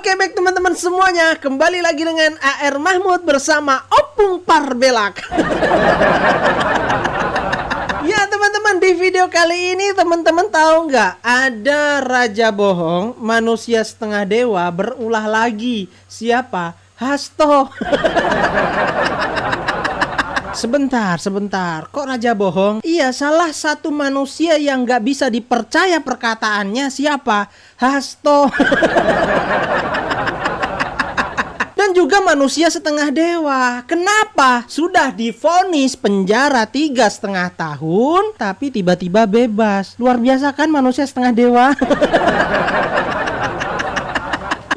Oke, baik teman-teman semuanya, kembali lagi dengan AR Mahmud bersama Opung Parbelak. Ya teman-teman, di video kali ini teman-teman tahu nggak, ada raja bohong, manusia setengah dewa berulah lagi. Siapa? Hasto. Sebentar. Kok raja bohong? Iya, salah satu manusia yang nggak bisa dipercaya perkataannya siapa? Hasto. Dan juga manusia setengah dewa. Kenapa? Sudah divonis penjara 3,5 tahun, tapi tiba-tiba bebas. Luar biasa kan manusia setengah dewa?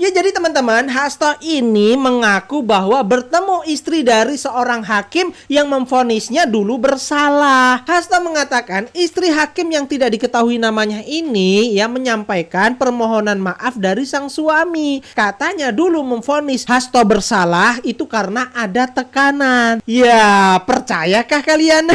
Ya, jadi teman-teman, Hasto ini mengaku bahwa bertemu istri dari seorang hakim yang memvonisnya dulu bersalah. Hasto mengatakan istri hakim yang tidak diketahui namanya ini yang menyampaikan permohonan maaf dari sang suami. Katanya dulu memvonis Hasto bersalah itu karena ada tekanan. Ya, percayakah kalian?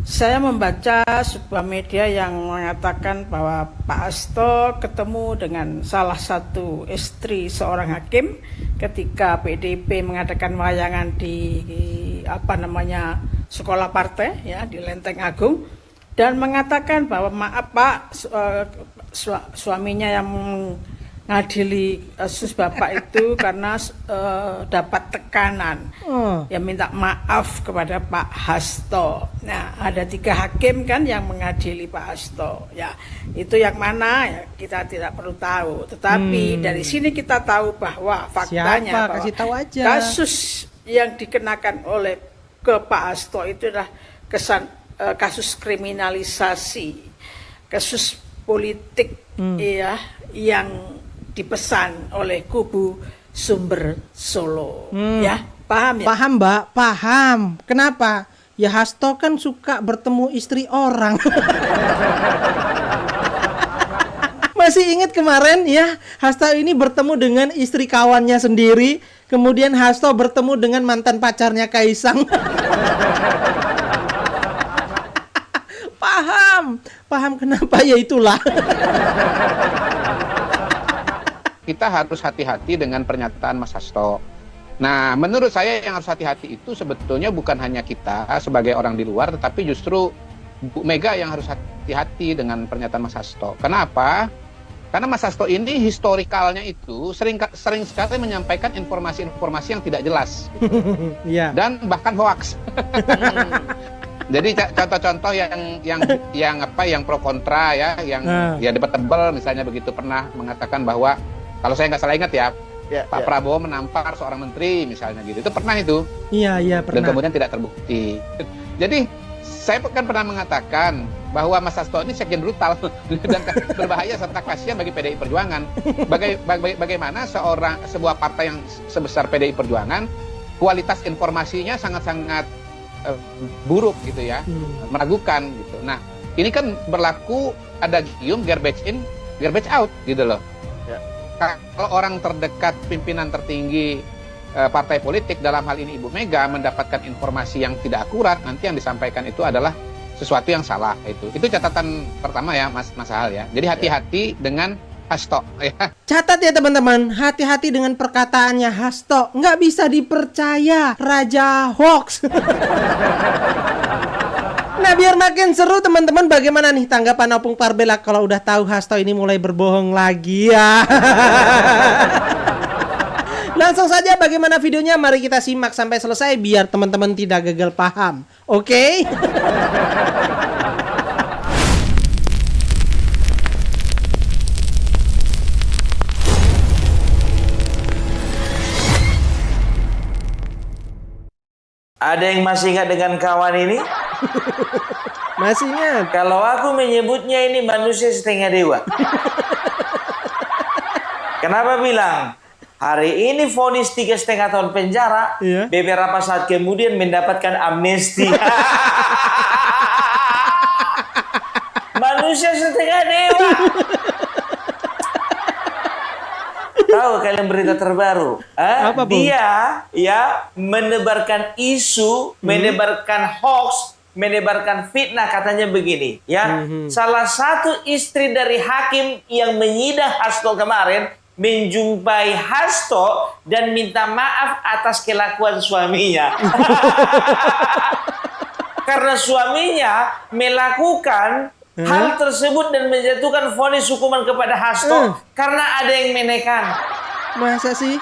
Saya membaca sebuah media yang mengatakan bahwa Pak Hasto ketemu dengan salah satu istri seorang hakim ketika PDIP mengadakan wayangan di sekolah partai ya di Lenteng Agung, dan mengatakan bahwa maaf Pak, suaminya yang ngadili kasus bapak itu karena dapat tekanan. Ya, minta maaf kepada Pak Hasto. Nah, ada 3 hakim kan yang mengadili Pak Hasto. Ya, itu yang mana ya kita tidak perlu tahu. Tetapi dari sini kita tahu bahwa faktanya bahwa kasih tahu aja. Kasus yang dikenakan oleh ke Pak Hasto itu adalah kasus kriminalisasi, kasus politik ya yang dipesan oleh kubu Sumber Solo. Ya, paham ya? Paham, Mbak, paham. Kenapa? Ya Hasto kan suka bertemu istri orang. Masih ingat kemarin ya, Hasto ini bertemu dengan istri kawannya sendiri. Kemudian Hasto bertemu dengan mantan pacarnya Kaisang. Paham kenapa? Ya itulah. Kita harus hati-hati dengan pernyataan Mas Hasto. Nah, menurut saya yang harus hati-hati itu sebetulnya bukan hanya kita sebagai orang di luar, tetapi justru Bu Mega yang harus hati-hati dengan pernyataan Mas Hasto. Kenapa? Karena Mas Hasto ini historikalnya itu sering sekali menyampaikan informasi-informasi yang tidak jelas, gitu. Dan bahkan hoaks. Jadi contoh-contoh yang pro kontra ya, yang debatable misalnya begitu, pernah mengatakan bahwa kalau saya nggak salah ingat ya, Pak Prabowo menampar seorang menteri misalnya gitu. Itu pernah itu. Iya, pernah. Dan kemudian tidak terbukti. Jadi saya kan pernah mengatakan bahwa Mas Hasto ini sekjen brutal dan berbahaya serta kasihan bagi PDI Perjuangan. Bagaimana sebuah partai yang sebesar PDI Perjuangan kualitas informasinya sangat-sangat buruk gitu ya, meragukan gitu. Nah, ini kan berlaku ada gium garbage in, garbage out gitu loh. Kalau orang terdekat pimpinan tertinggi partai politik, dalam hal ini Ibu Mega, mendapatkan informasi yang tidak akurat, nanti yang disampaikan itu adalah sesuatu yang salah. Itu catatan pertama ya, Mas Ahal ya. Jadi hati-hati dengan Hasto ya. Catat ya teman-teman, hati-hati dengan perkataannya Hasto. Nggak bisa dipercaya, raja hoax. Nah, biar makin seru teman-teman, bagaimana nih tanggapan Opung Parbelak kalau udah tahu Hasto ini mulai berbohong lagi ya? Langsung saja bagaimana videonya, mari kita simak sampai selesai biar teman-teman tidak gagal paham. Oke? Ada yang masih ingat dengan kawan ini? Masih ingat? Kalau aku menyebutnya ini manusia setengah dewa. Kenapa bilang? Hari ini vonis 3,5 tahun penjara, beberapa saat kemudian mendapatkan amnesti. Manusia setengah dewa. Tahu kalian berita terbaru? Apa, Bung? Dia ya menebarkan isu, menebarkan hoax menebarkan fitnah, katanya begini, ya. Salah satu istri dari hakim yang menyidang Hasto kemarin menjumpai Hasto dan minta maaf atas kelakuan suaminya. Karena suaminya melakukan hal tersebut dan menjatuhkan vonis hukuman kepada Hasto karena ada yang menekan. Masa sih?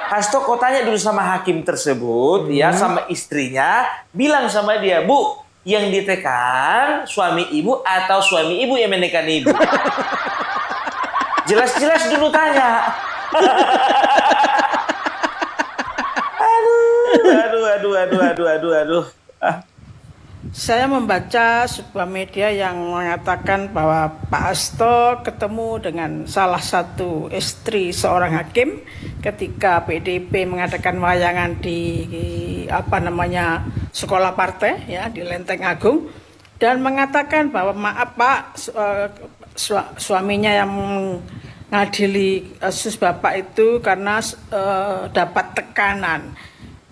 Hasto kok tanya dulu sama hakim tersebut, ya, sama istrinya, bilang sama dia, Bu, yang ditekan suami ibu atau suami ibu yang menekan ibu? Jelas-jelas dulu tanya. Aduh. Saya membaca sebuah media yang mengatakan bahwa Pak Hasto ketemu dengan salah satu istri seorang hakim ketika PDIP mengadakan wayangan di sekolah partai, ya, di Lenteng Agung, dan mengatakan bahwa maaf Pak, suaminya yang mengadili kasus Bapak itu karena dapat tekanan.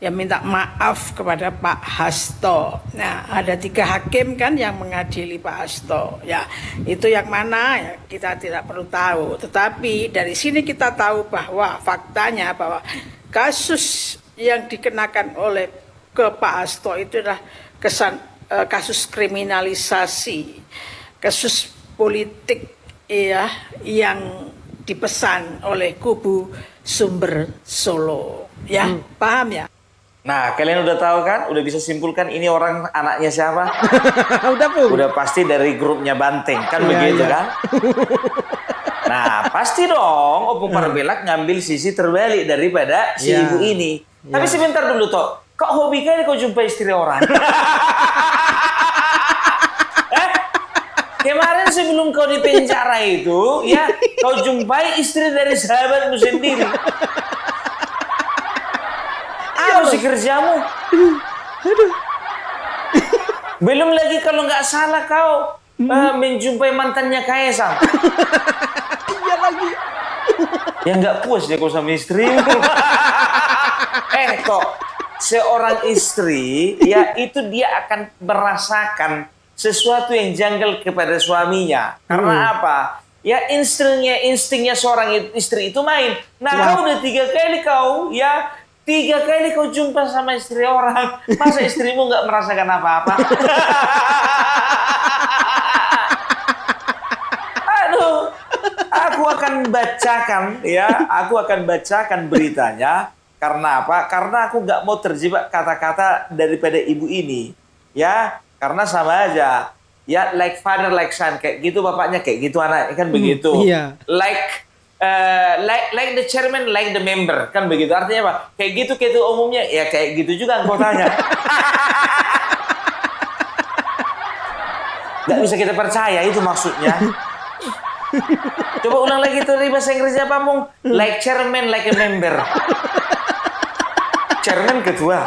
Ya, minta maaf kepada Pak Hasto. Nah, ada 3 hakim kan yang mengadili Pak Hasto. Ya, itu yang mana ya, kita tidak perlu tahu. Tetapi dari sini kita tahu bahwa faktanya bahwa kasus yang dikenakan oleh ke Pak Hasto itu adalah kasus kriminalisasi, kasus politik, ya, yang dipesan oleh kubu Sumber Solo. Ya, paham ya? Nah, kalian udah tahu kan? Udah bisa simpulkan ini orang anaknya siapa? Udah, Pung. Udah pasti dari grupnya Banteng, kan Iya, begitu iya. kan? Nah, pasti dong Opung Parbelak ngambil sisi terbalik daripada si Iya. ibu ini. Iya. Tapi sebentar dulu, Tok. Kok hobi kali kau jumpa istri orang? Kemarin sebelum kau di penjara itu, ya, kau jumpai istri dari sahabatmu sendiri. Apa sih kerjamu? Belum lagi kalau nggak salah kau menjumpai mantannya Kaisang. Iya lagi. Ya nggak puas deh kau sama istrimu. Kok seorang istri, ya, itu dia akan merasakan sesuatu yang janggal kepada suaminya. Karena apa? Ya, instingnya seorang istri itu main. Nah, kau udah 3 kali kau, ya, 3 kali kau jumpa sama istri orang. Masa istrimu nggak merasakan apa-apa? Aduh, aku akan bacakan beritanya. Karena apa? Karena aku nggak mau terjebak kata-kata daripada ibu ini. Ya, karena sama aja. Ya, like father, like son. Kayak gitu bapaknya, kayak gitu anaknya, kan begitu. Iya. Like the chairman, like the member, kan begitu. Artinya apa? Kayak gitu ketua umumnya, ya kayak gitu juga anggotanya. Nggak bisa kita percaya, itu maksudnya. Coba ulang lagi tuh, bahasa Inggrisnya apa, Mung? Like chairman, like a member. Chairman ketua,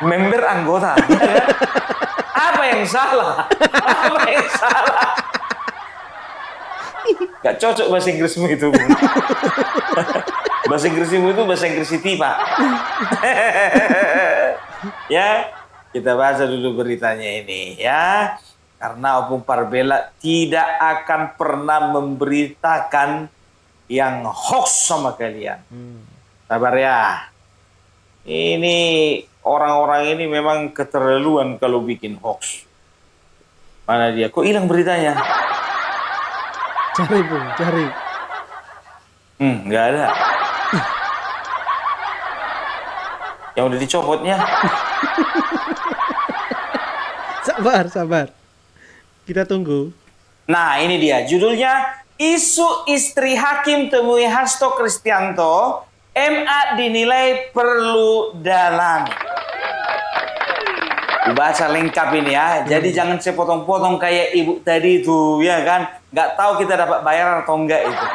member anggota. Apa yang salah? Gak cocok bahasa Inggrismu itu. Bahasa Inggrismu itu bahasa Inggris Siti, Pak. Ya, kita baca dulu beritanya ini, ya. Karena Opung Parbelak tidak akan pernah memberitakan yang hoax sama kalian. Sabar ya. Ini orang-orang ini memang keterlaluan kalau bikin hoax. Mana dia? Kok hilang beritanya? Cari, Bung, cari. Nggak ada. Yang udah dicopotnya. Sabar. Kita tunggu. Nah, ini dia. Judulnya, Isu Istri Hakim Temui Hasto Kristianto, MA dinilai perlu dalami. Baca lengkap ini ya. Jadi jangan sepotong-potong kayak ibu tadi itu, ya kan? Nggak tahu kita dapat bayar atau enggak itu.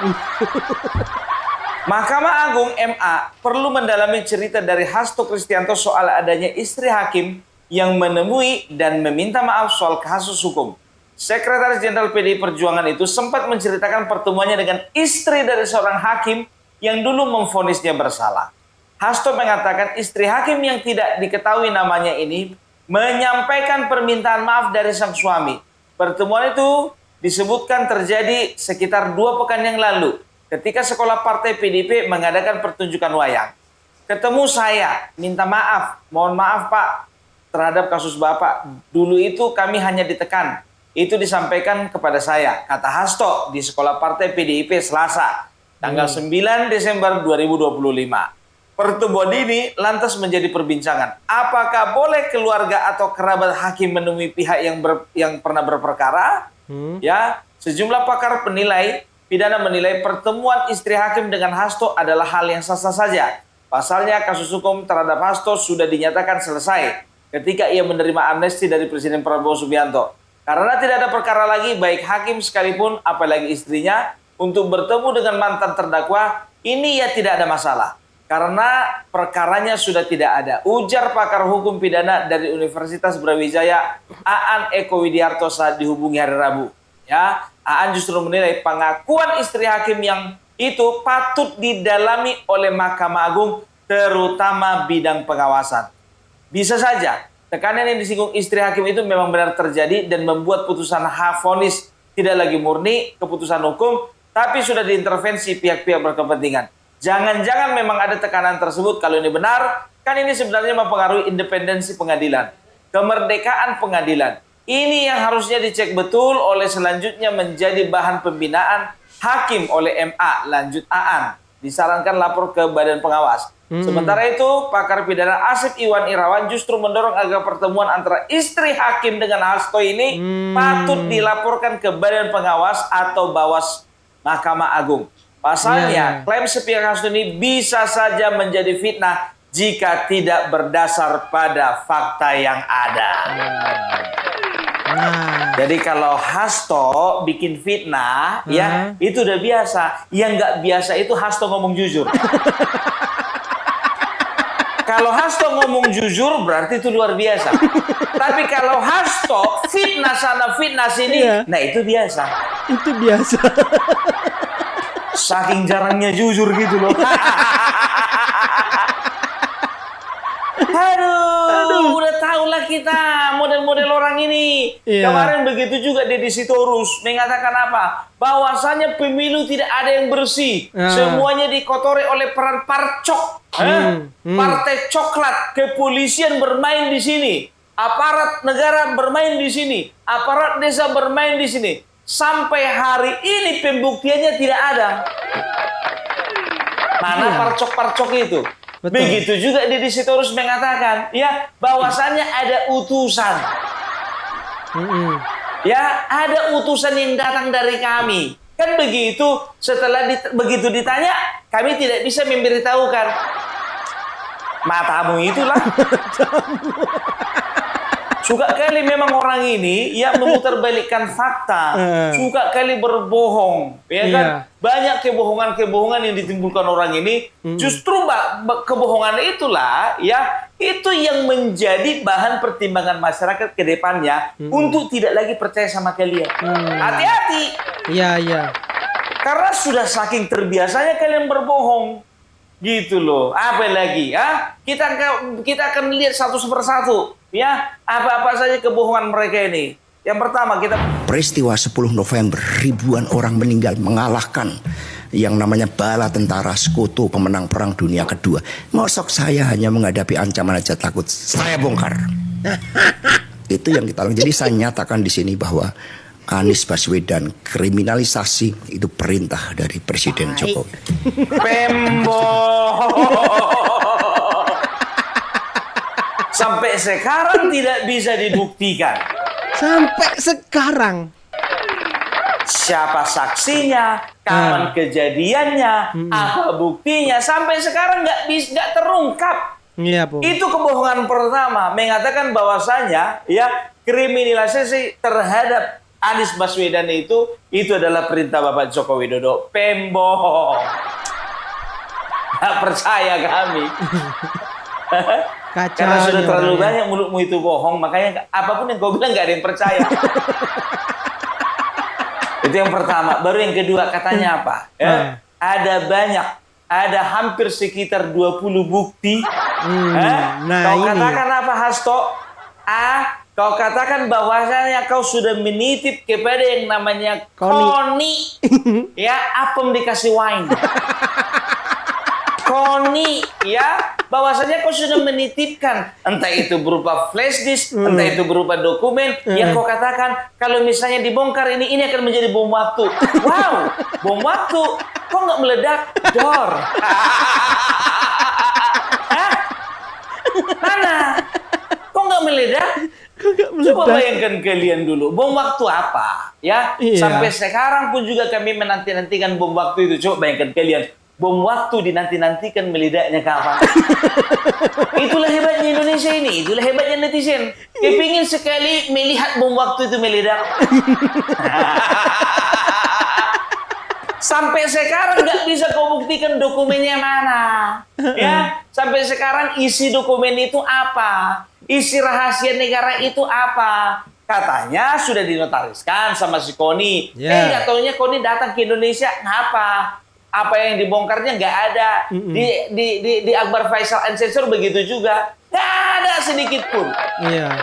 Mahkamah Agung MA perlu mendalami cerita dari Hasto Kristianto soal adanya istri hakim yang menemui dan meminta maaf soal kasus hukum. Sekretaris Jenderal PDI Perjuangan itu sempat menceritakan pertemuannya dengan istri dari seorang hakim yang dulu memvonisnya bersalah. Hasto mengatakan istri hakim yang tidak diketahui namanya ini menyampaikan permintaan maaf dari sang suami. Pertemuan itu disebutkan terjadi sekitar 2 pekan yang lalu ketika sekolah partai PDIP mengadakan pertunjukan wayang. Ketemu saya, minta maaf, mohon maaf Pak terhadap kasus Bapak. Dulu itu kami hanya ditekan. Itu disampaikan kepada saya, kata Hasto di sekolah partai PDIP Selasa, tanggal 9 Desember 2025. Pertemuan ini lantas menjadi perbincangan. Apakah boleh keluarga atau kerabat hakim menemui pihak yang pernah berperkara? Ya, sejumlah pakar pidana menilai pertemuan istri hakim dengan Hasto adalah hal yang sah-sah saja. Pasalnya kasus hukum terhadap Hasto sudah dinyatakan selesai ketika ia menerima amnesti dari Presiden Prabowo Subianto. Karena tidak ada perkara lagi, baik hakim sekalipun, apalagi istrinya, untuk bertemu dengan mantan terdakwa, ini ya tidak ada masalah. Karena perkaranya sudah tidak ada. Ujar pakar hukum pidana dari Universitas Brawijaya, Aan Eko Widiarto saat dihubungi hari Rabu. Ya, Aan justru menilai pengakuan istri hakim yang itu patut didalami oleh Mahkamah Agung, terutama bidang pengawasan. Bisa saja, tekanan yang disinggung istri hakim itu memang benar terjadi dan membuat putusan vonis tidak lagi murni keputusan hukum, tapi sudah diintervensi pihak-pihak berkepentingan. Jangan-jangan memang ada tekanan tersebut. Kalau ini benar, kan ini sebenarnya mempengaruhi independensi pengadilan, kemerdekaan pengadilan. Ini yang harusnya dicek betul oleh selanjutnya menjadi bahan pembinaan hakim oleh MA, lanjut Aan. Disarankan lapor ke Badan Pengawas. Sementara itu, pakar pidana Asep Iwan Irawan justru mendorong agar pertemuan antara istri hakim dengan Hasto ini patut dilaporkan ke Badan Pengawas atau Bawas Mahkamah Agung. Pasalnya, klaim sepihak Hasto ini bisa saja menjadi fitnah jika tidak berdasar pada fakta yang ada. Jadi kalau Hasto bikin fitnah, ya itu udah biasa. Yang nggak biasa itu Hasto ngomong jujur. Kalau Hasto ngomong jujur berarti itu luar biasa. Tapi kalau Hasto fitnah sana fitnah sini, nah itu biasa. Itu biasa. Saking jarangnya jujur gitu loh. Aduh, udah tau lah kita model-model orang ini. Kemarin begitu juga Deddy Sitorus mengatakan apa? Bahwasanya pemilu tidak ada yang bersih. Semuanya dikotori oleh peran parcok. Partai coklat, kepolisian bermain di sini. Aparat negara bermain di sini. Aparat desa bermain di sini. Sampai hari ini pembuktiannya tidak ada. Mana parcok-parcok itu? Betul. Begitu juga Deddy Sitorus mengatakan, ya bahwasannya ada utusan. Ya, ada utusan yang datang dari kami. Kan begitu, setelah begitu ditanya, kami tidak bisa memberitahukan. Matamu itulah. Suka kali memang orang ini yang memutarbalikkan fakta, suka kali berbohong, ya kan? Banyak kebohongan-kebohongan yang ditimbulkan orang ini, justru kebohongan itulah, ya, itu yang menjadi bahan pertimbangan masyarakat ke depannya untuk tidak lagi percaya sama kalian. Hati-hati. Iya. Karena sudah saking terbiasanya kalian berbohong. Gitu loh. Apa lagi? Kita akan lihat satu persatu. Ya, apa-apa saja kebohongan mereka ini. Yang pertama kita peristiwa 10 November ribuan orang meninggal mengalahkan yang namanya bala tentara sekutu pemenang perang dunia kedua. Mosok saya hanya menghadapi ancaman aja takut. Saya bongkar. Itu yang kita lakukan. Jadi saya nyatakan di sini bahwa Anies Baswedan kriminalisasi itu perintah dari Presiden Jokowi. Pembo. Sampai sekarang tidak bisa dibuktikan. Sampai sekarang. Siapa saksinya, kapan kejadiannya, apa buktinya, sampai sekarang nggak terungkap. Iya, Bu. Itu kebohongan pertama, mengatakan bahwasanya ya kriminalisasi terhadap Anies Baswedan itu adalah perintah Bapak Joko Widodo. Pembohong. Nggak percaya kami. Karena sudah terlalu banyak mulutmu itu bohong, makanya apapun yang kau bilang nggak ada yang percaya. Itu yang pertama. Baru yang kedua katanya apa? Ada hampir sekitar 20 bukti. Kau katakan apa Hasto? Kau katakan bahwasanya kau sudah menitip kepada yang namanya Koni. Ya, apem dikasih wine. Koni, ya, bahwasanya kau sudah menitipkan, entah itu berupa flash disk, entah itu berupa dokumen, yang kau katakan kalau misalnya dibongkar ini akan menjadi bom waktu. Wow, bom waktu, kok nggak meledak? Dor. Hah? Mana? Kok nggak meledak? Coba bayangkan kalian dulu, bom waktu apa? Ya, Iya. sampai sekarang pun juga kami menanti-nantikan bom waktu itu. Coba bayangkan kalian, bom waktu dinanti-nantikan meledaknya kapan? Itulah hebatnya Indonesia ini, itulah hebatnya netizen. Kepingin sekali melihat bom waktu itu meledak. Sampai sekarang nggak bisa kau buktikan dokumennya mana. Ya, sampai sekarang isi dokumen itu apa? Isi rahasia negara itu apa? Katanya sudah dinotariskan sama si Koni. Nggak taunya Koni datang ke Indonesia, ngapa? Apa yang dibongkarnya nggak ada. Di Akbar Faisal Ancestor begitu juga. Nggak ada sedikit pun. Iya.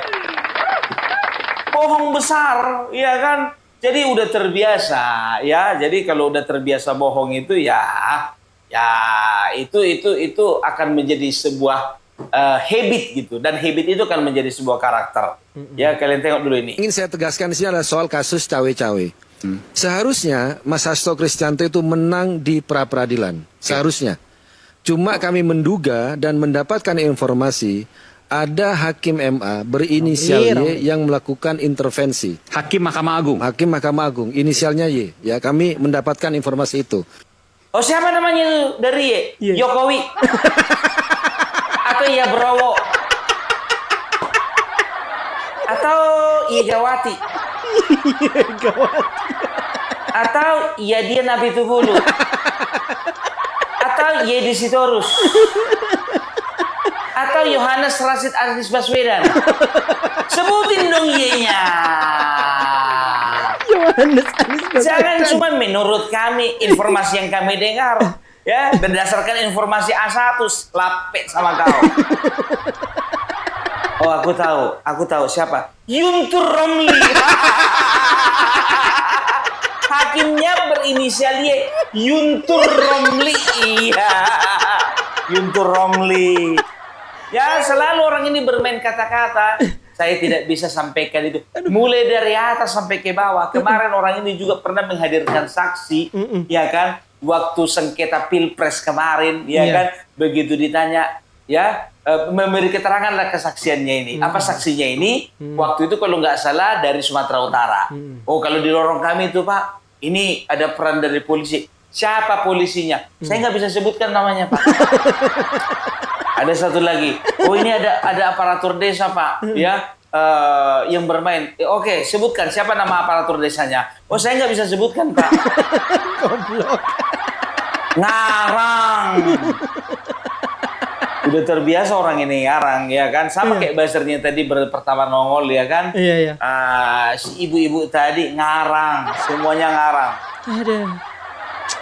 Bohong besar, ya kan? Jadi udah terbiasa, ya. Jadi kalau udah terbiasa bohong itu ya itu akan menjadi sebuah habit gitu, dan habit itu akan menjadi sebuah karakter. Ya, kalian tengok dulu ini. Ingin saya tegaskan di sini adalah soal kasus cawe-cawe. Seharusnya Mas Hasto Kristianto itu menang di pra-peradilan. Seharusnya. Cuma kami menduga dan mendapatkan informasi ada hakim MA berinisial Y yang melakukan intervensi. Hakim Mahkamah Agung. Hakim Mahkamah Agung, inisialnya Y. Ya, kami mendapatkan informasi itu. Oh, siapa namanya itu dari Y? Jokowi. Atau Browo. Atau Yegawati. Atau dia Nabi Tuhulu. Atau Yedi Sitorus. Atau Yohanes Rashid Anies Baswedan. Sebutin dong Y-nya. Yohanes Anies Baswedan. Jangan cuma menurut kami, informasi yang kami dengar. Ya, berdasarkan informasi A1, lapet sama kau. Oh, aku tahu siapa? Guntur Romli. Hakimnya berinisial Y, Guntur Romli. Iya, Guntur Romli. Ya, selalu orang ini bermain kata-kata. Saya tidak bisa sampaikan itu. Mulai dari atas sampai ke bawah. Kemarin orang ini juga pernah menghadirkan saksi, ya kan? Waktu sengketa Pilpres kemarin, ya kan? Begitu ditanya, ya, memberi keterangan lah kesaksiannya ini. Apa saksinya ini? Waktu itu kalau nggak salah dari Sumatera Utara. Oh, kalau di lorong kami itu, Pak, ini ada peran dari polisi. Siapa polisinya? Saya nggak bisa sebutkan namanya, Pak. Ada satu lagi. Oh, ini ada aparatur desa, Pak. Ya, yang bermain. Oke, sebutkan siapa nama aparatur desanya. Oh, saya nggak bisa sebutkan, Pak. Goblok. Ngarang. Udah terbiasa orang ini ngarang, ya kan? Sama kayak buzzernya tadi pertama nongol, ya kan? Iya. Si ibu-ibu tadi ngarang. Semuanya ngarang.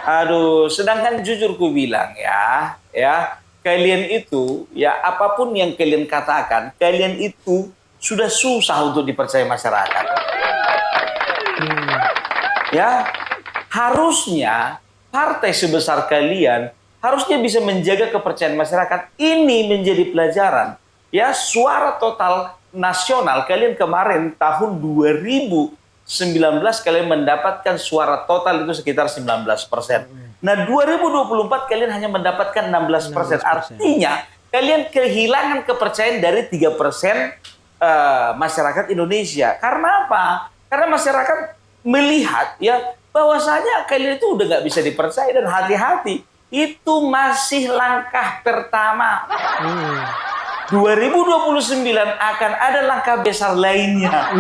Aduh, sedangkan jujur ku bilang ya, kalian itu, ya apapun yang kalian katakan, kalian itu sudah susah untuk dipercaya masyarakat. Ya, harusnya partai sebesar kalian harusnya bisa menjaga kepercayaan masyarakat. Ini menjadi pelajaran. Ya, suara total nasional kalian kemarin tahun 2019 kalian mendapatkan suara total itu sekitar 19%. Nah, 2024 kalian hanya mendapatkan 16%. Artinya kalian kehilangan kepercayaan dari 3% masyarakat Indonesia. Karena apa? Karena masyarakat melihat ya bahwasanya kalian itu udah nggak bisa dipercaya, dan hati-hati, itu masih langkah pertama. 2029 akan ada langkah besar lainnya.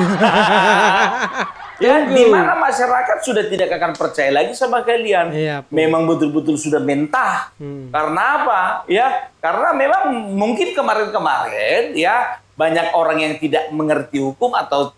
Ya, di mana masyarakat sudah tidak akan percaya lagi sama kalian. Memang betul-betul sudah mentah. Karena apa? Ya, karena memang mungkin kemarin-kemarin ya banyak orang yang tidak mengerti hukum atau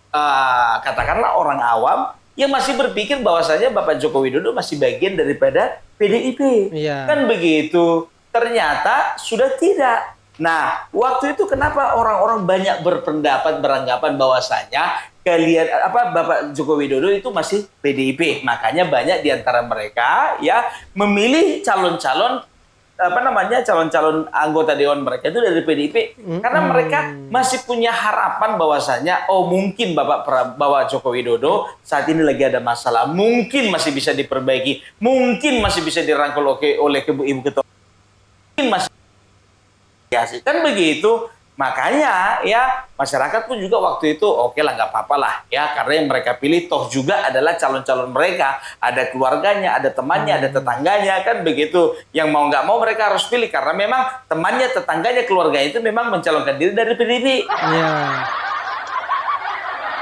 katakanlah orang awam yang masih berpikir bahwasanya Bapak Joko Widodo masih bagian daripada PDIP. Kan begitu. Ternyata sudah tidak. Nah, waktu itu kenapa orang-orang banyak beranggapan bahwasanya Bapak Joko Widodo itu masih PDIP. Makanya banyak di antara mereka ya memilih calon-calon anggota dewan mereka itu dari PDIP karena mereka masih punya harapan bahwasanya mungkin Bapak Joko Widodo saat ini lagi ada masalah, mungkin masih bisa diperbaiki, mungkin masih bisa dirangkul oleh Ibu Ketua, mungkin masih kan begitu. Makanya ya masyarakat pun juga waktu itu oke lah, nggak apa-apa lah ya, karena yang mereka pilih toh juga adalah calon-calon mereka, ada keluarganya, ada temannya, ada tetangganya, kan begitu. Yang mau nggak mau mereka harus pilih karena memang temannya, tetangganya, keluarganya itu memang mencalonkan diri dari PDIP. Iya.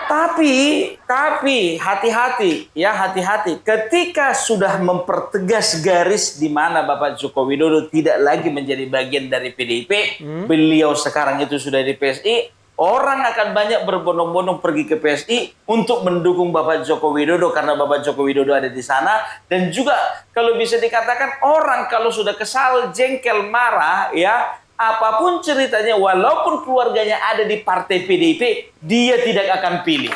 Tapi hati-hati ya, hati-hati ketika sudah mempertegas garis di mana Bapak Joko Widodo tidak lagi menjadi bagian dari PDIP, beliau sekarang itu sudah di PSI, orang akan banyak berbondong-bondong pergi ke PSI untuk mendukung Bapak Joko Widodo karena Bapak Joko Widodo ada di sana. Dan juga kalau bisa dikatakan orang kalau sudah kesal, jengkel, marah ya, apapun ceritanya, walaupun keluarganya ada di partai PDIP, dia tidak akan pilih.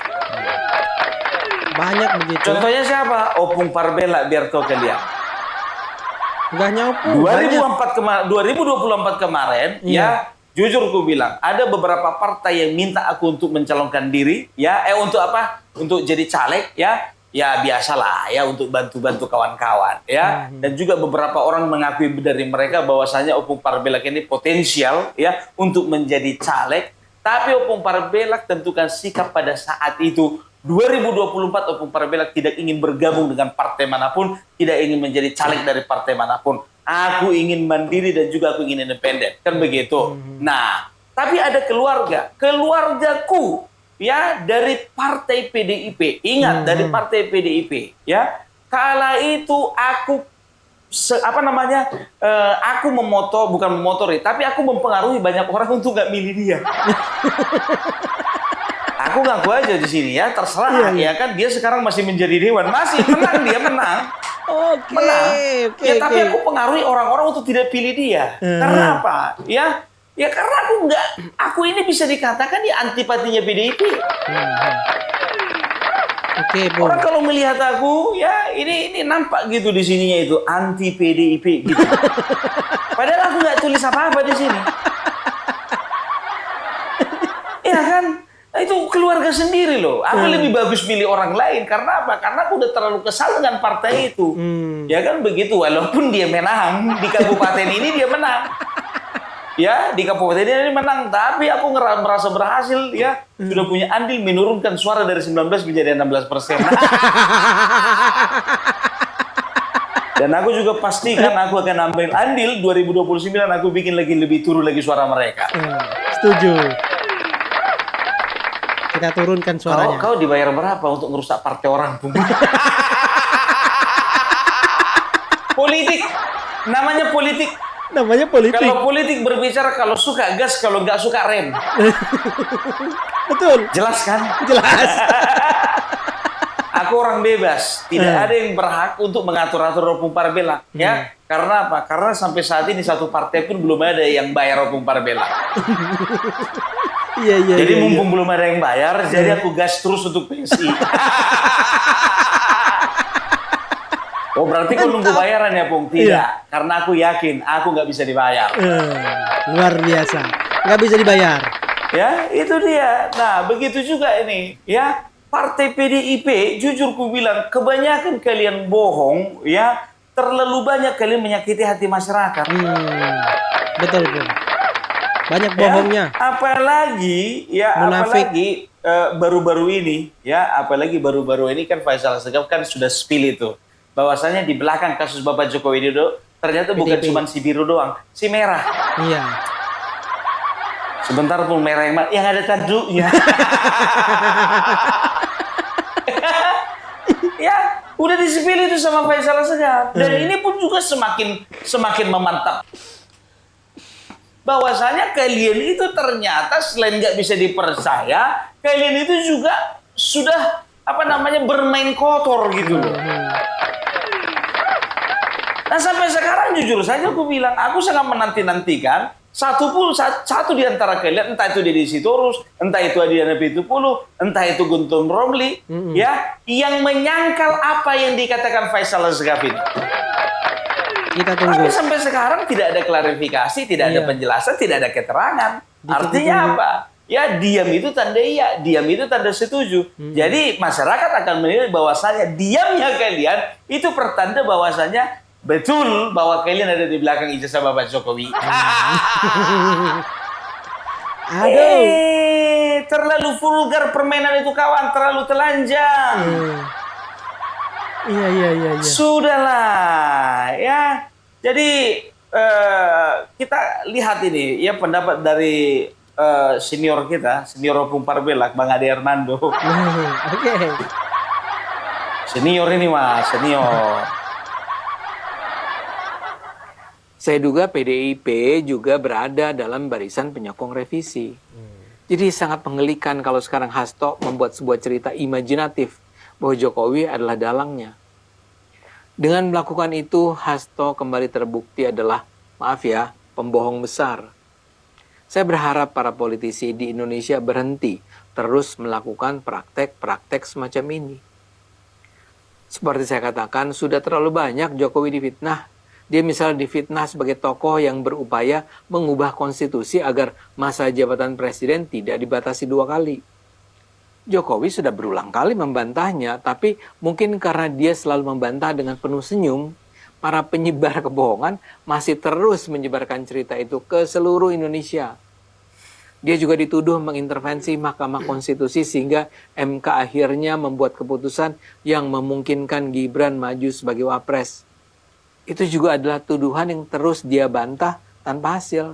Banyak begitu. Contohnya siapa? Opung Parbela, biar tahu kalian. Nggak nyopong. 2024 kemarin, ya, jujur ku bilang, ada beberapa partai yang minta aku untuk mencalonkan diri, ya, untuk apa? Untuk jadi caleg, ya. Ya biasalah ya, untuk bantu-bantu kawan-kawan ya. Dan juga beberapa orang mengakui dari mereka bahwasanya Opung Parbelak ini potensial ya untuk menjadi caleg. Tapi Opung Parbelak tentukan sikap pada saat itu 2024 Opung Parbelak tidak ingin bergabung dengan partai manapun, tidak ingin menjadi caleg dari partai manapun. Aku ingin mandiri dan juga aku ingin independen, kan begitu. Nah, tapi ada keluargaku ya dari partai PDIP. Ingat, dari partai PDIP ya. Kala itu aku aku bukan memotori, tapi aku mempengaruhi banyak orang untuk gak milih dia. Aku ngaku aja di sini ya, terserah ya kan, dia sekarang masih menjadi dewan, masih menang, dia menang. Menang. Tapi aku pengaruhi orang-orang untuk tidak pilih dia. Karena apa? Ya karena aku ini bisa dikatakan ya antipatinya PDIP. Orang kalau melihat aku ya ini nampak gitu di sininya itu anti PDIP gitu. Padahal aku nggak tulis apa-apa di sini. Ya kan? Itu keluarga sendiri loh. Aku lebih bagus pilih orang lain karena apa? Karena aku udah terlalu kesal dengan partai itu. Ya kan begitu, walaupun dia menang di kabupaten ini dia menang. Ya, di kabupaten ini menang, tapi aku merasa berhasil ya. Sudah punya andil menurunkan suara dari 19 menjadi 16%. Dan aku juga pastikan aku akan ambil andil 2029, aku bikin lebih turun lagi suara mereka. Setuju. Kita turunkan suaranya. Kau dibayar berapa untuk ngerusak partai orang? Politik. Namanya politik. Kalau politik berbicara kalau suka gas, kalau nggak suka rem. Betul. Jelas kan? Jelas. Aku orang bebas, tidak ada yang berhak untuk mengatur-atur Opung Parbelak, ya. Karena apa? Karena sampai saat ini satu partai pun belum ada yang bayar Opung Parbelak. Jadi mumpung belum ada yang bayar, jadi aku gas terus untuk PSI. Oh berarti kau nunggu bayaran ya, Pung? Tidak, karena aku yakin aku nggak bisa dibayar. Luar biasa, nggak bisa dibayar. Ya, itu dia. Nah, begitu juga ini, ya. Partai PDIP, jujur ku bilang, kebanyakan kalian bohong, ya. Terlalu banyak kalian menyakiti hati masyarakat. Betul, Bung. Banyak bohongnya. Apalagi baru-baru ini, ya. Apalagi baru-baru ini kan Faisal Asegaf kan sudah spill itu. Bahwasanya di belakang kasus Bapak Joko Widodo ternyata bukan cuma si biru doang, si merah. Iya. Sebentar pun merah yang ada tanduknya. Ya, udah disipil itu sama Faisal Asegaf. Dan ini pun juga semakin memantap. Bahwasanya kalian itu ternyata selain nggak bisa dipercaya, kalian itu juga sudah bermain kotor gitu loh. Nah sampai sekarang jujur saja aku bilang, aku sangat menanti-nantikan Satu di antara kalian, entah itu Deddy Sitorus, entah itu Adiana Pitupulu, entah itu Guntur Romli, ya, yang menyangkal apa yang dikatakan Faisal Asgaf itu. Kita tunggu. Tapi sampai sekarang tidak ada klarifikasi, tidak ada penjelasan, tidak ada keterangan. Artinya apa? Ya, diam itu tanda iya, diam itu tanda setuju. Jadi masyarakat akan menilai bahwasanya diamnya kalian itu pertanda bahwasanya betul bahwa kalian ada di belakang ijazah Bapak Jokowi. Aduh. Terlalu vulgar permainan itu kawan, terlalu telanjang. Iya. Sudahlah, ya. Jadi kita lihat ini ya pendapat dari senior kita, senior Opung Parbelak, Bang Ade Hernando. Oke. Senior ini Mas, senior. Saya duga PDIP juga berada dalam barisan penyokong revisi. Jadi sangat menggelikan kalau sekarang Hasto membuat sebuah cerita imajinatif bahwa Jokowi adalah dalangnya. Dengan melakukan itu, Hasto kembali terbukti adalah, maaf ya, pembohong besar. Saya berharap para politisi di Indonesia berhenti terus melakukan praktek-praktek semacam ini. Seperti saya katakan, sudah terlalu banyak Jokowi difitnah. Dia misalnya difitnah sebagai tokoh yang berupaya mengubah konstitusi agar masa jabatan presiden tidak dibatasi 2 kali. Jokowi sudah berulang kali membantahnya, tapi mungkin karena dia selalu membantah dengan penuh senyum, para penyebar kebohongan masih terus menyebarkan cerita itu ke seluruh Indonesia. Dia juga dituduh mengintervensi Mahkamah Konstitusi sehingga MK akhirnya membuat keputusan yang memungkinkan Gibran maju sebagai wapres. Itu juga adalah tuduhan yang terus dia bantah tanpa hasil.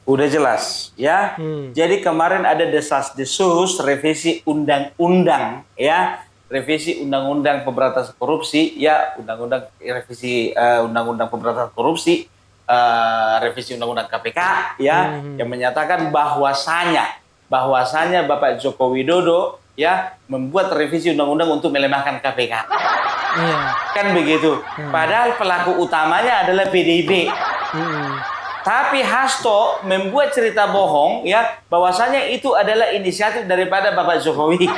Udah jelas ya. Jadi kemarin ada desas-desus revisi undang-undang ya, revisi undang-undang pemberantasan korupsi ya, revisi undang-undang pemberantasan korupsi, revisi undang-undang KPK ya, yang menyatakan bahwasanya Bapak Joko Widodo ya membuat revisi undang-undang untuk melemahkan KPK. Iya. Kan begitu. Padahal pelaku utamanya adalah PDIP. Tapi Hasto membuat cerita bohong ya bahwasanya itu adalah inisiatif daripada Bapak Jokowi.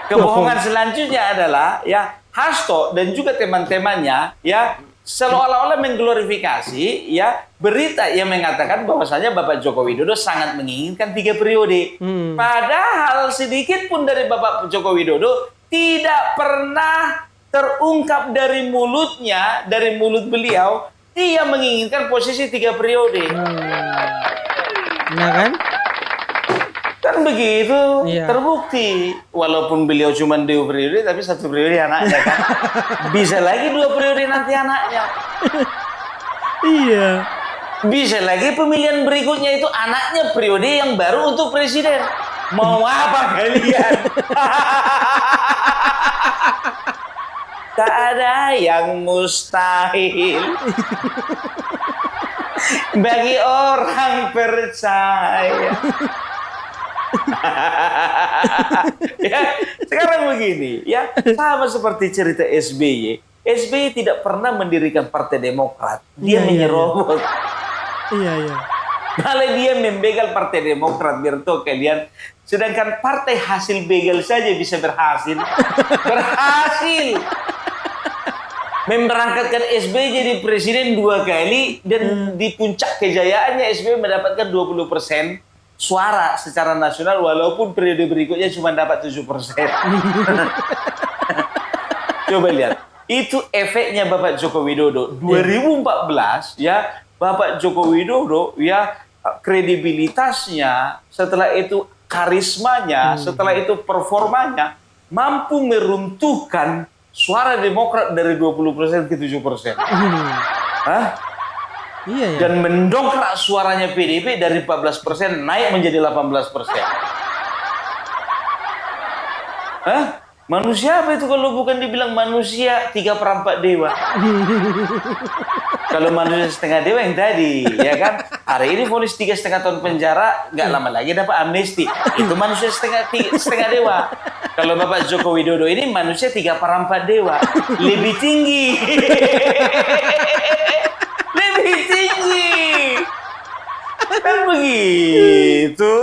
Kebohongan selanjutnya adalah ya Hasto dan juga teman-temannya ya seolah-olah mengglorifikasi ya berita yang mengatakan bahwasanya Bapak Joko Widodo sangat menginginkan 3 periode. Padahal sedikit pun dari Bapak Joko Widodo tidak pernah terungkap dari mulutnya, dari mulut beliau, dia menginginkan posisi 3 periode. Nah kan? Kan begitu, Iya. terbukti. Walaupun beliau cuma 2 periode, tapi 1 periode anaknya kan. Bisa lagi 2 periode nanti anaknya. Iya. Bisa lagi pemilihan berikutnya itu anaknya periode yang baru untuk presiden. Mau apa kalian? Tak ada yang mustahil bagi orang percaya. Ya, sekarang begini, ya sama seperti cerita SBY. SBY tidak pernah mendirikan Partai Demokrat, dia menyerobot. Iya. Malah dia membegal Partai Demokrat, biar tahu kalian. Sedangkan partai hasil begal saja bisa berhasil. Berhasil. Memberangkatkan SBY jadi presiden 2 kali dan di puncak kejayaannya SBY mendapatkan 20% suara secara nasional walaupun periode berikutnya cuma dapat 7%. Coba lihat. Itu efeknya Bapak Joko Widodo. 2014 ya, Bapak Joko Widodo ya kredibilitasnya, setelah itu karismanya, setelah itu performanya mampu meruntuhkan suara Demokrat dari 20% ke 7%. Iya. Dan mendongkrak suaranya PDIP dari 14% naik menjadi 18%. Manusia apa itu kalau bukan dibilang manusia 3/4 dewa? Kalau manusia setengah dewa yang tadi, ya kan? Hari ini vonis 3,5 tahun penjara, nggak lama lagi dapat amnesti. Itu manusia setengah dewa. Kalau Bapak Joko Widodo ini manusia 3/4 dewa, lebih tinggi. Gitu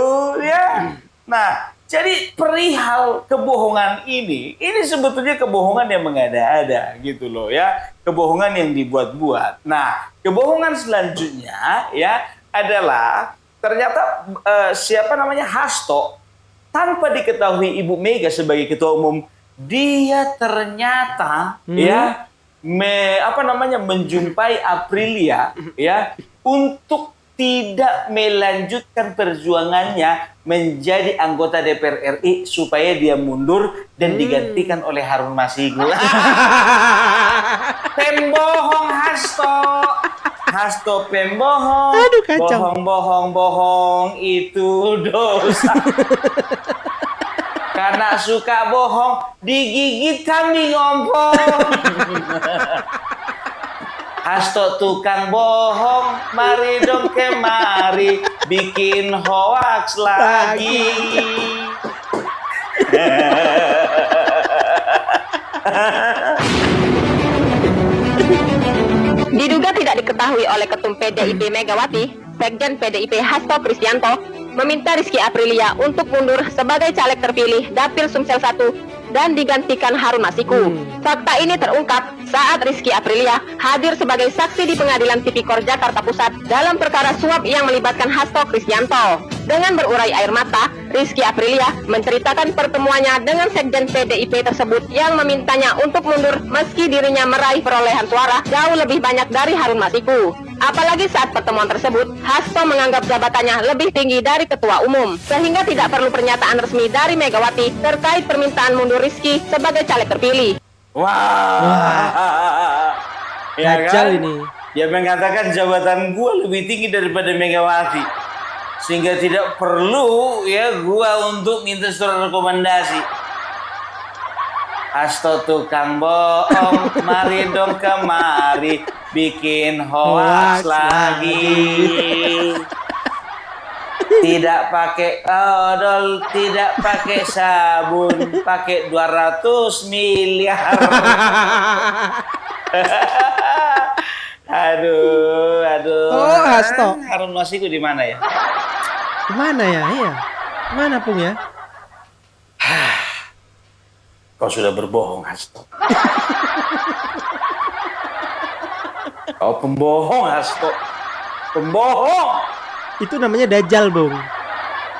ya. Nah, jadi perihal kebohongan ini sebetulnya kebohongan yang mengada-ada gitu loh ya. Kebohongan yang dibuat-buat. Nah, kebohongan selanjutnya ya adalah ternyata siapa namanya Hasto, tanpa diketahui Ibu Mega sebagai ketua umum, dia ternyata ya menjumpai Aprilia ya untuk tidak melanjutkan perjuangannya menjadi anggota DPR RI supaya dia mundur dan digantikan oleh Harun Masiku. Pembohong Hasto. Hasto pembohong. Aduh, kacau. Bohong itu dosa. Karena suka bohong, digigit kambing ompong. Hasto tukang bohong, mari dong kemari, bikin hoaks lagi. Diduga tidak diketahui oleh Ketum PDIP Megawati, Sekjen PDIP Hasto Kristianto meminta Rizky Aprilia untuk mundur sebagai caleg terpilih Dapil Sumsel 1 dan digantikan Harun Masiku. Fakta ini terungkap saat Rizky Aprilia hadir sebagai saksi di Pengadilan Tipikor Jakarta Pusat dalam perkara suap yang melibatkan Hasto Kristianto. Dengan berurai air mata, Rizky Aprilia menceritakan pertemuannya dengan Sekjen PDIP tersebut yang memintanya untuk mundur meski dirinya meraih perolehan suara jauh lebih banyak dari Harun Masiku. Apalagi saat pertemuan tersebut, Hasto menganggap jabatannya lebih tinggi dari ketua umum, sehingga tidak perlu pernyataan resmi dari Megawati terkait permintaan mundur Rizky sebagai caleg terpilih. Wah. Ya Kacau kan? ini. Dia mengatakan jabatan gua lebih tinggi daripada Megawati. Sehingga tidak perlu ya gua untuk minta surat rekomendasi. Hasto tukang bohong, mari dong kemari, bikin hoaks lagi. Tidak pakai odol, tidak pakai sabun, pakai 200 miliar. Aduh. Oh, Hasto. Harun Masiku di mana ya? Kemana ya? Iya. Mana Pung ya? Kau sudah berbohong, Hasto. Kau pembohong, Hasto. Pembohong. Itu namanya Dajjal, Bung.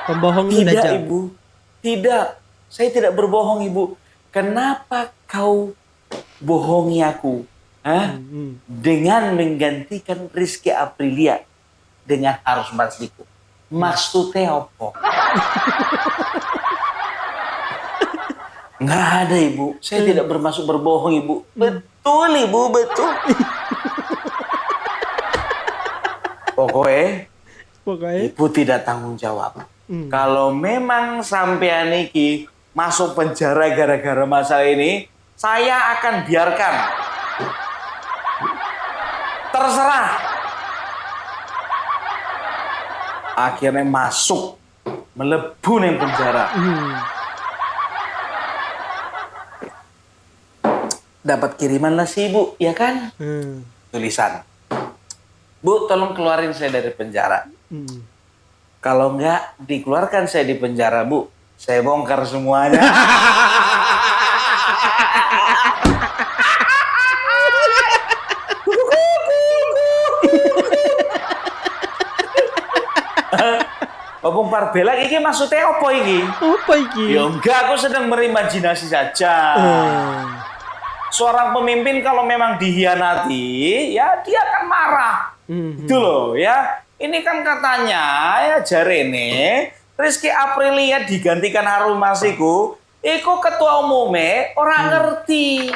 Pembohong itu Tidak, Dajjal. Ibu. Tidak. Saya tidak berbohong, Ibu. Kenapa kau bohongi aku? Hah? Dengan menggantikan Rizky Aprilia dengan Harun Masiku. Maksudnya apa? Nggak ada, Ibu. Saya tidak bermaksud berbohong, Ibu. Betul, Ibu. Betul. Pokoknya Ibu tidak tanggung jawab. Kalau memang sampean iki masuk penjara gara-gara masalah ini, saya akan biarkan. Terserah. Akhirnya masuk, melebu ning penjara. Dapat kiriman lah sih, Bu, ya kan? Tulisan. Bu, tolong keluarin saya dari penjara. Kalau enggak dikeluarkan saya di penjara, Bu, saya bongkar semuanya. Opung Parbela iki maksudnya apa iki? Apa iki? Ya enggak, aku sedang berimajinasi saja. Seorang pemimpin kalau memang dihianati, ya dia akan marah. Itu loh ya. Ini kan katanya ya jarene Rizky Aprilia digantikan Harun Masiku, iku ketua umumnya orang ngerti.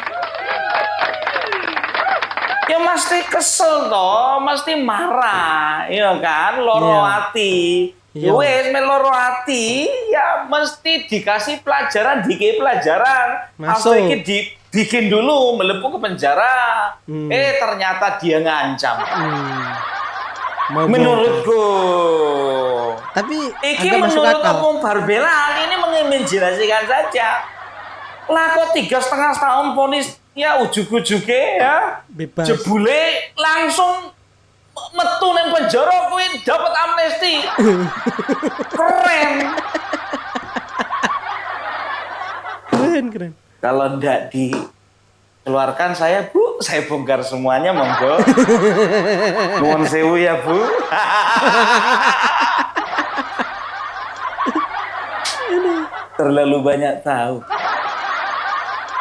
Ya mesti kesel toh, mesti marah, ya kan, loro ati. Iya. Wes meloro ati, ya mesti dikasih pelajaran, dikasih pelajaran. Masuk. Asal iki bikin dulu melepuh ke penjara. Ternyata dia ngancam. Mau Menurutku. Tapi Iki agak masuk menurut akal. Opung Parbela ini menjelaskan saja. Lah kok 3,5 tahun ponis ya ujug-ujugnya ya. Bebas. Jebule langsung metu nang penjara kuwi dapat amnesti. Keren. Keren. Kalau ndak dikeluarkan saya bongkar semuanya, monggo. Nuwun sewu ya, Bu. Terlalu banyak tahu.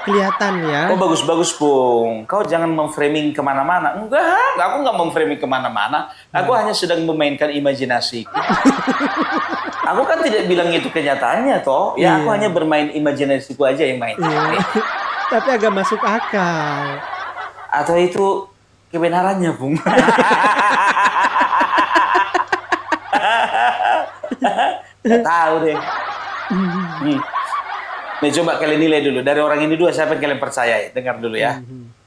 Kelihatan ya. Oh bagus-bagus, Bung. Kau jangan memframing kemana-mana. Enggak, aku nggak memframing kemana-mana. Aku hanya sedang memainkan imajinasi. Aku kan tidak bilang itu kenyataannya, toh. Ya, aku hanya bermain imajinasiku aja yang main. Tapi agak masuk akal. Atau itu kebenarannya, Bung. Nggak tahu deh. Nih coba kalian nilai dulu. Dari orang ini dua, siapa yang kalian percaya? Dengar dulu ya.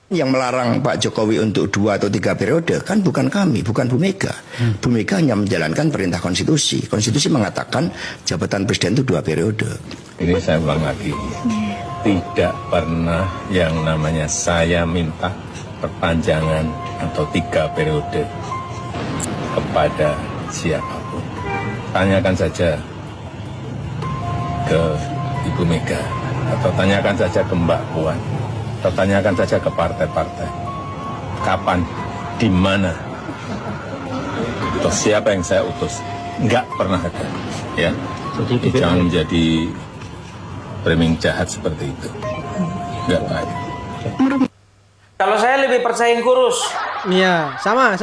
Yang melarang Pak Jokowi untuk 2 atau 3 periode kan bukan kami, bukan Bu Mega. Bu Mega hanya menjalankan perintah konstitusi. Konstitusi mengatakan jabatan presiden itu 2 periode. Ini saya ulang lagi, tidak pernah yang namanya saya minta perpanjangan atau 3 periode kepada siapapun. Tanyakan saja ke Ibu Mega, atau tanyakan saja ke Mbak Puan, atau tanyakan saja ke partai-partai. Kapan, di mana, atau siapa yang saya utus? Enggak pernah ada, ya. Jadi jangan menjadi framing jahat seperti itu. Enggak baik. Kalau saya lebih percaya yang kurus. Iya, sama.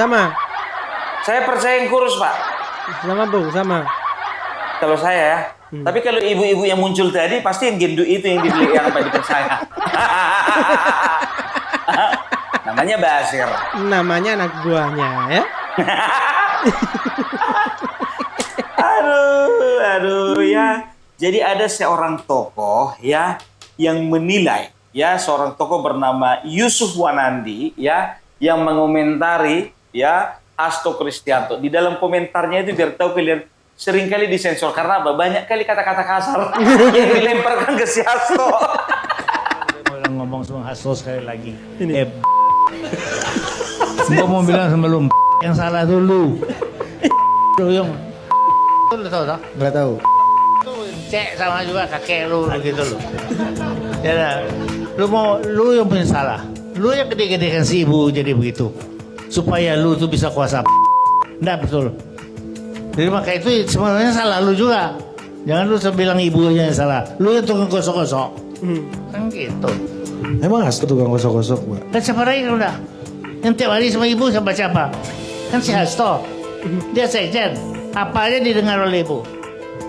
Saya percaya yang kurus, Pak. Sama, Bu, sama. Kalau saya ya. Tapi kalau ibu-ibu yang muncul tadi pasti yang gendut itu yang dibeli yang dipercaya. Namanya Basir. Namanya anak buahnya ya. aduh ya. Jadi ada seorang tokoh ya yang menilai ya, seorang tokoh bernama Yusuf Wanandi ya yang mengomentari ya Hasto Kristianto. Di dalam komentarnya itu biar tahu kalian seringkali disensor karena apa? Banyak kali kata-kata kasar yang dilemparkan ke si Hasto. Orang ngomong sama Hasto sekali lagi. Gua mau bilang sama lu, yang salah dulu. Lu yang lu tahu tak? Nggak tahu. Cek sama juga kakek lu gitu loh. Ya, lu yang punya salah. Lu yang gede-gedekan si ibu jadi begitu. Supaya lu tuh bisa kuasa. Nggak betul. Jadi maka itu sebenarnya salah lu juga. Jangan lu bilang ibunya yang salah. Lu yang tukang gosok-gosok. Kan gitu. Emang Hasto tukang gosok-gosok, Mbak? Dan siapa lagi kan udah? Yang tiap hari sama ibu sama siapa? Kan si Hasto. Dia sekjen. Apa aja didengar oleh ibu.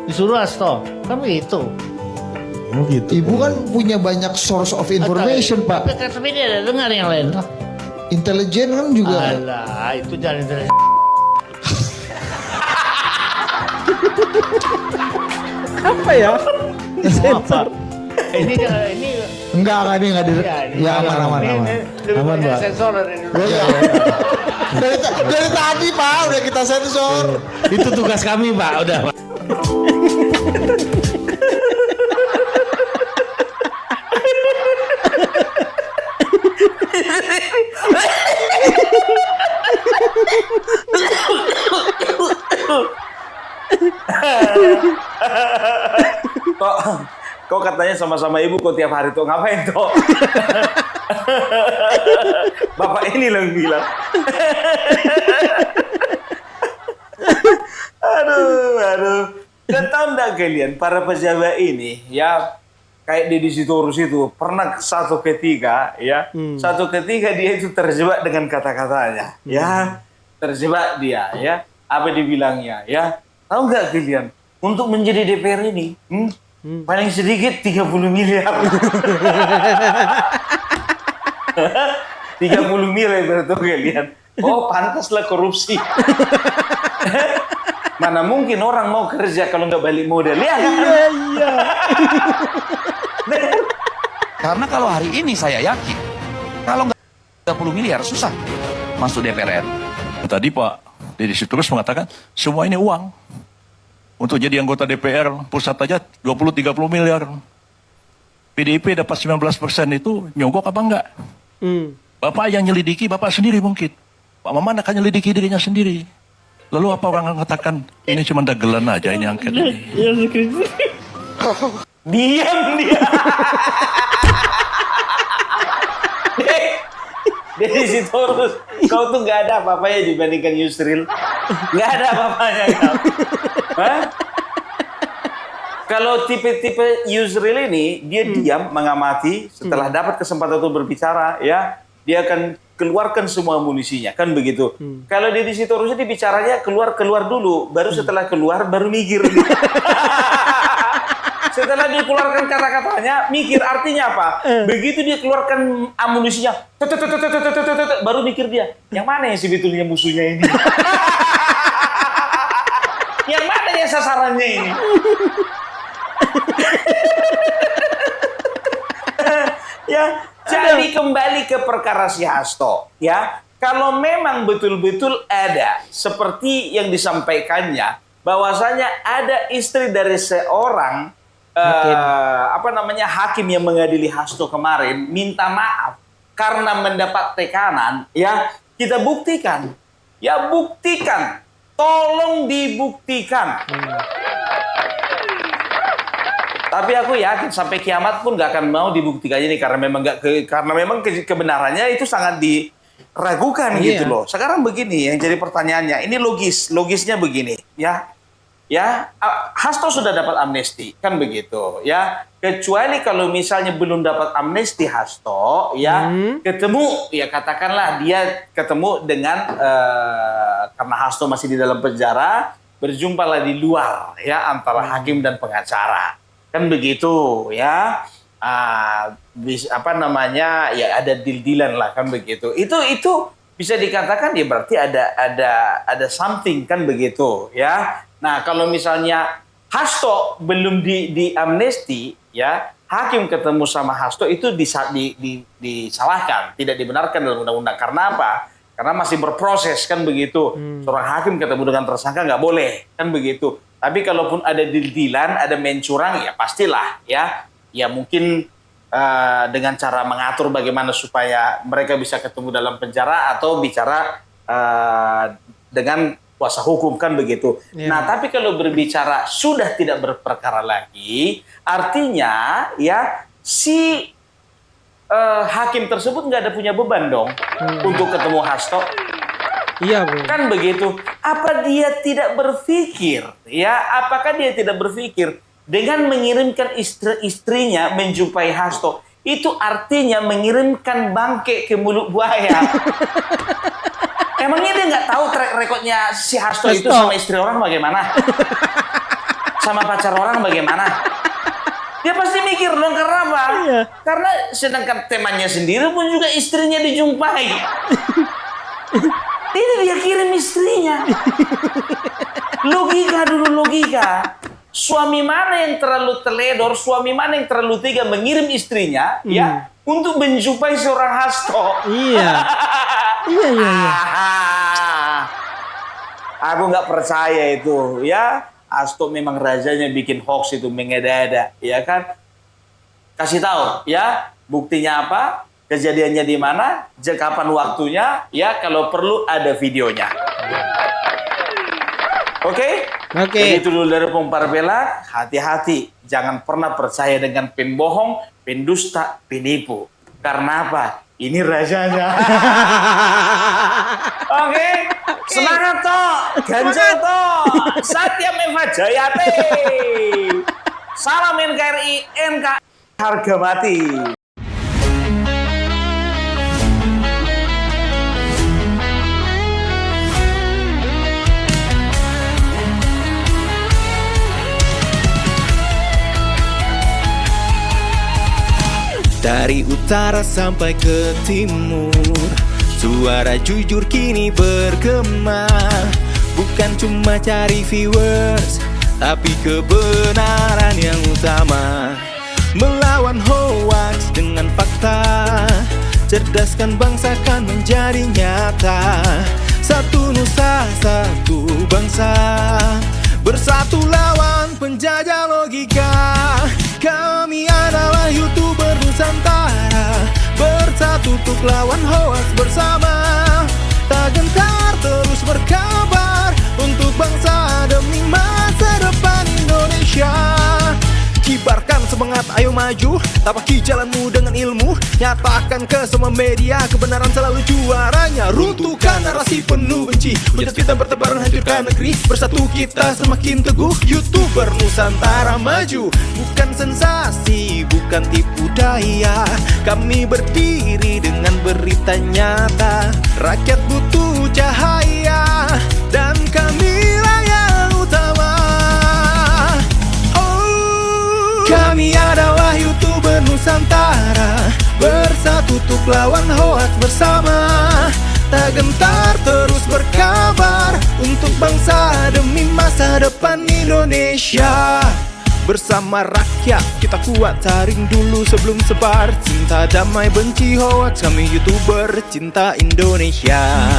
Disuruh Hasto. Kan begitu. Oh gitu. Ibu kan punya banyak source of information, Pak. Tapi dia ada dengar yang lain. Intelijen kan juga. Alah, itu jangan intelijen. Apa ya? Sensor. Ini Enggak ini enggak di. Ya aman. Aman, Pak. Sensor dari dulu. Dari tadi, Pak, udah kita sensor. Itu tugas kami, Pak. Udah, Pak. Kok katanya sama-sama ibu kok tiap hari tuh ngapain tuh? Bapak ini loh yang bilang. aduh. Dan tahu enggak kalian para pejabat ini ya kayak Deddy Sitorus itu pernah satu ketika dia itu terjebak dengan kata-katanya ya, terjebak dia ya, apa dibilangnya ya, tahu nggak kalian untuk menjadi DPR ini paling sedikit 30 miliar 30 miliar berarti kalian. Oh pantaslah korupsi. Mana mungkin orang mau kerja kalau nggak balik modal ya kan? Iya. Karena kalau hari ini saya yakin kalau nggak 30 miliar susah masuk DPR. Tadi Pak Deddy Sitorus mengatakan semua ini uang. Untuk jadi anggota DPR pusat aja 20-30 miliar. PDIP dapat 19% itu nyogok apa enggak? Bapak yang nyelidiki, Bapak sendiri mungkin. Pak Maman akan nyelidiki dirinya sendiri. Lalu apa orang mengatakan ini cuma dagelan aja ini angket ini? Diam dia. Deddy Sitorus, kau tuh nggak ada apa-apanya dibandingkan Yusril. Nggak ada apa-apanya kau. Hah? Kalau tipe-tipe Yusril ini, dia diam mengamati, setelah dapat kesempatan untuk berbicara, ya, dia akan keluarkan semua amunisinya, kan begitu. Kalau Deddy Sitorus ini bicaranya keluar dulu, baru setelah keluar baru mikir. Setelah dikeluarkan kata-katanya, mikir artinya apa? Begitu dia keluarkan amunisinya, baru mikir dia, yang mana yang sebetulnya musuhnya ini? Yang mana yang sasarannya ini? Ya, jadi kembali ke perkara si Hasto, ya. Kalau memang betul-betul ada seperti yang disampaikannya, bahwasanya ada istri dari seorang hakim yang mengadili Hasto kemarin minta maaf karena mendapat tekanan, ya, kita buktikan. Ya, buktikan. Tolong dibuktikan. Tapi aku yakin sampai kiamat pun gak akan mau dibuktikan ini karena memang kebenarannya itu sangat diragukan gitu loh. Sekarang begini yang jadi pertanyaannya, ini logisnya begini, ya. Ya, Hasto sudah dapat amnesti, kan begitu, ya. Kecuali kalau misalnya belum dapat amnesti Hasto, ya, ketemu, ya katakanlah dia ketemu dengan karena Hasto masih di dalam penjara, berjumpalah di luar, ya, antara hakim dan pengacara, kan begitu, ya. Ya ada deal-dealan lah, kan begitu. Itu bisa dikatakan ya berarti ada something, kan begitu, ya. Nah, kalau misalnya Hasto belum di amnesti, ya, hakim ketemu sama Hasto itu disalahkan, tidak dibenarkan dalam undang-undang. Karena apa? Karena masih berproses, kan begitu. Seorang hakim ketemu dengan tersangka nggak boleh, kan begitu. Tapi kalaupun ada deal-dealan, ada main curang, ya pastilah, ya. Ya mungkin dengan cara mengatur bagaimana supaya mereka bisa ketemu dalam penjara atau bicara dengan kuasa hukum, kan begitu. Nah, tapi kalau berbicara sudah tidak berperkara lagi, artinya ya si hakim tersebut nggak ada punya beban dong untuk ketemu Hasto. Iya, Bu. Kan begitu. Apa dia tidak berpikir? Ya, apakah dia tidak berpikir dengan mengirimkan istrinya menjumpai Hasto, itu artinya mengirimkan bangke ke mulut buaya. Emangnya dia nggak tahu track recordnya si Hasto itu sama istri orang bagaimana? Sama pacar orang bagaimana? Dia pasti mikir dong, karena apa? Iya. Karena sedangkan temannya sendiri pun juga istrinya dijumpai. Ini dia kirim istrinya. Logika dulu, logika. Suami mana yang terlalu teledor, suami mana yang terlalu tega mengirim istrinya, ya, untuk menjumpai seorang Hasto. Iya. Iya. Aku nggak percaya itu, ya. Hasto memang rajanya bikin hoax itu mengada-ada, ya kan? Kasih tahu, ya, buktinya apa, kejadiannya di mana, kapan waktunya, ya, kalau perlu ada videonya. Oke? Jadi itu dulu dari Pung Parbela, hati-hati, jangan pernah percaya dengan pembohong, pendusta, penipu. Karena apa? Ini rajanya. Oke? Semangat toh, ganjel toh, Satya Meva Jayate. Salam NKRI, harga mati. Dari utara sampai ke timur, suara jujur kini bergema. Bukan cuma cari viewers, tapi kebenaran yang utama. Melawan hoax dengan fakta, cerdaskan bangsa kan menjadi nyata. Satu nusa, satu bangsa, bersatu lawan penjajah logika. Kami adalah YouTuber Nusantara, bersatu untuk lawan hoax bersama. Tak gentar berkabar untuk bangsa demi masa depan Indonesia. Kibarkan semangat, ayo maju, tapaki jalanmu dengan ilmu. Nyatakan ke semua media, kebenaran selalu juaranya. Runtuhkan narasi penuh benci, hujat fitnah bertebaran, hancurkan negeri. Bersatu kita semakin teguh, YouTuber Nusantara maju. Bukan sensasi, bukan tipu daya, kami berdiri dengan berita nyata. Rakyat butuh cahaya, dan kamilah yang utama. Kami adalah YouTuber Nusantara, bersatu untuk lawan hoax bersama. Tak gentar terus berkabar untuk bangsa demi masa depan Indonesia. Bersama rakyat kita kuat, saring dulu sebelum sebar. Cinta damai benci hoax, kami YouTuber cinta Indonesia.